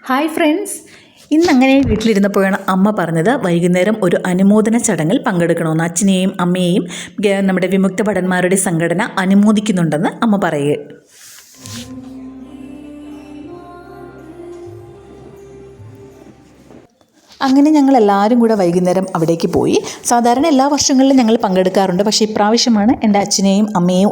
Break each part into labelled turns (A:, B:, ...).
A: Hi friends, ഇന്നങ്ങനെ വീട്ടിലിരുന്നപ്പോഴാണ് അമ്മ പറഞ്ഞത് വൈകുന്നേരം ഒരു അനുമോദന ചടങ്ങിൽ പങ്കെടുക്കണമെന്ന്. അച്ഛനെയും അമ്മയെയും നമ്മുടെ വിമുക്ത ഭടന്മാരുടെ സംഘടന അനുമോദിക്കുന്നുണ്ടെന്ന് അമ്മ പറയുക. അങ്ങനെ ഞങ്ങൾ എല്ലാവരും കൂടെ വൈകുന്നേരം അവിടേക്ക് പോയി. സാധാരണ എല്ലാ വർഷങ്ങളിലും ഞങ്ങൾ പങ്കെടുക്കാറുണ്ട്, പക്ഷേ ഇപ്രാവശ്യമാണ് എൻ്റെ അച്ഛനെയും അമ്മയെയും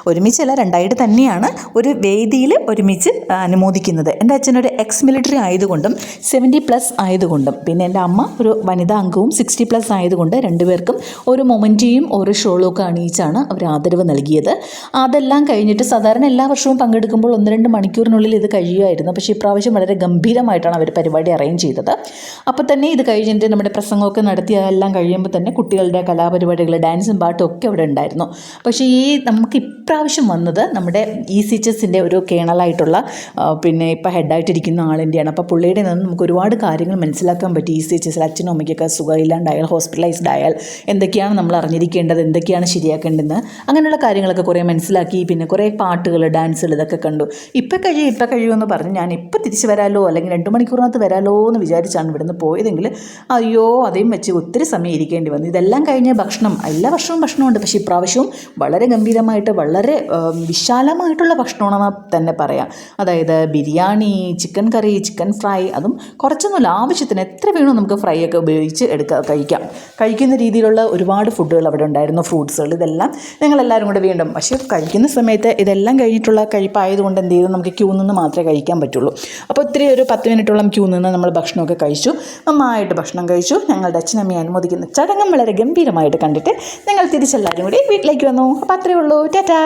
A: ഒരുമിച്ചല്ല രണ്ടായിട്ട് തന്നെയാണ് ഒരു വേദിയിൽ ഒരുമിച്ച് അനുമോദിക്കുന്നത്. എൻ്റെ അച്ഛനൊരു എക്സ് മിലിറ്ററി ആയതുകൊണ്ടും 70+ ആയതുകൊണ്ടും പിന്നെ എൻ്റെ അമ്മ ഒരു വനിതാ അംഗവും 60+ ആയതുകൊണ്ട് രണ്ടുപേർക്കും ഒരു മൊമെൻറ്റിയും ഒരു ഷോളൊക്കെ അണിയിച്ചാണ് അവർ ആദരവ് നൽകിയത്. അതെല്ലാം കഴിഞ്ഞിട്ട് സാധാരണ എല്ലാ വർഷവും പങ്കെടുക്കുമ്പോൾ 1-2 മണിക്കൂറിനുള്ളിൽ ഇത് കഴിയുമായിരുന്നു. പക്ഷേ ഇപ്രാവശ്യം വളരെ ഗംഭീരമായിട്ടാണ് അവർ പരിപാടി അറേഞ്ച് ചെയ്തത്. അപ്പോൾ തന്നെ ഇത് കഴിഞ്ഞിട്ട് നമ്മുടെ പ്രസംഗമൊക്കെ നടത്തി എല്ലാം കഴിയുമ്പോൾ തന്നെ കുട്ടികളുടെ കലാപരിപാടികൾ, ഡാൻസും പാട്ടും ഒക്കെ അവിടെ ഉണ്ടായിരുന്നു. പക്ഷേ നമുക്ക് ഇപ്രാവശ്യം വന്നത് നമ്മുടെ ECHSൻ്റെ ഒരു കേണലായിട്ടുള്ള പിന്നെ ഇപ്പോൾ ഹെഡായിട്ടിരിക്കുന്ന ആളിൻ്റെയാണ്. അപ്പോൾ പുള്ളിയുടെ നിന്ന് നമുക്ക് ഒരുപാട് കാര്യങ്ങൾ മനസ്സിലാക്കാൻ പറ്റി. ECHSൽ അച്ഛനും അമ്മയ്ക്കൊക്കെ സുഖമില്ലാണ്ടായാൽ, ഹോസ്പിറ്റലൈസ്ഡ് ആയാൽ എന്തൊക്കെയാണ് നമ്മൾ അറിഞ്ഞിരിക്കേണ്ടത്, എന്തൊക്കെയാണ് ശരിയാക്കേണ്ടതെന്ന് അങ്ങനെയുള്ള കാര്യങ്ങളൊക്കെ കുറേ മനസ്സിലാക്കി. പിന്നെ കുറേ പാട്ടുകൾ, ഡാൻസുകൾ ഇതൊക്കെ കണ്ടു. ഇപ്പം കഴിയുമെന്ന് പറഞ്ഞ് ഞാൻ ഇപ്പം തിരിച്ച് വരാമല്ലോ, അല്ലെങ്കിൽ 2 മണിക്കൂറിനകത്ത് വരാമല്ലോ എന്ന് വിചാരിച്ചാണ് ഇവിടുന്ന് പോയതെങ്കിൽ അയ്യോ അதைയും വെച്ച് ഒത്തിരി സമയം ഇരിക്കേണ്ടി വന്നു. ഇതെല്ലാം കഴിഞ്ഞ് ഭക്ഷണം, എല്ലാ വർഷവും ഭക്ഷണമുണ്ട്, പക്ഷേ ഇപ്രാവശ്യവും വളരെ ഗംഭീരമായിട്ട് വളരെ വിശാലമായിട്ടുള്ള ഭക്ഷണമാണെന്ന് തന്നെ പറയാം. അതായത് ബിരിയാണി, ചിക്കൻ കറി, ചിക്കൻ ഫ്രൈ, അതും കുറച്ചൊന്നുമില്ല, ആവശ്യത്തിന് എത്ര വേണോ നമുക്ക് ഫ്രൈ ഒക്കെ ഉപയോഗിച്ച് കഴിക്കുന്ന രീതിയിലുള്ള ഒരുപാട് ഫുഡുകൾ അവിടെ ഉണ്ടായിരുന്നു, ഫ്രൂട്ട്സുകൾ. ഇതെല്ലാം ഞങ്ങളെല്ലാവരും കൂടെ വീണ്ടും, പക്ഷേ കഴിക്കുന്ന സമയത്ത് ഇതെല്ലാം കഴിഞ്ഞിട്ടുള്ള കഴിപ്പായതുകൊണ്ട് എന്ത് ചെയ്തു, നമുക്ക് ക്യൂ നിന്ന് മാത്രമേ കഴിക്കാൻ പറ്റുള്ളൂ. അപ്പോൾ ഒത്തിരി ഒരു 10 മിനിറ്റോളം ക്യൂ നിന്ന് നമ്മൾ ഭക്ഷണമൊക്കെ കഴിച്ചു. നന്നായിട്ട് ഭക്ഷണം കഴിച്ചു. ഞങ്ങളുടെ അച്ഛനമ്മയെ അനുമോദിക്കുന്ന ചടങ്ങും വളരെ ഗംഭീരമായിട്ട് കണ്ടിട്ട് ഞങ്ങൾ തിരിച്ചെല്ലാവരും കൂടി വീട്ടിലേക്ക് വന്നു. അപ്പോൾ അത്രയേ ഉള്ളൂ. ടാറ്റാ.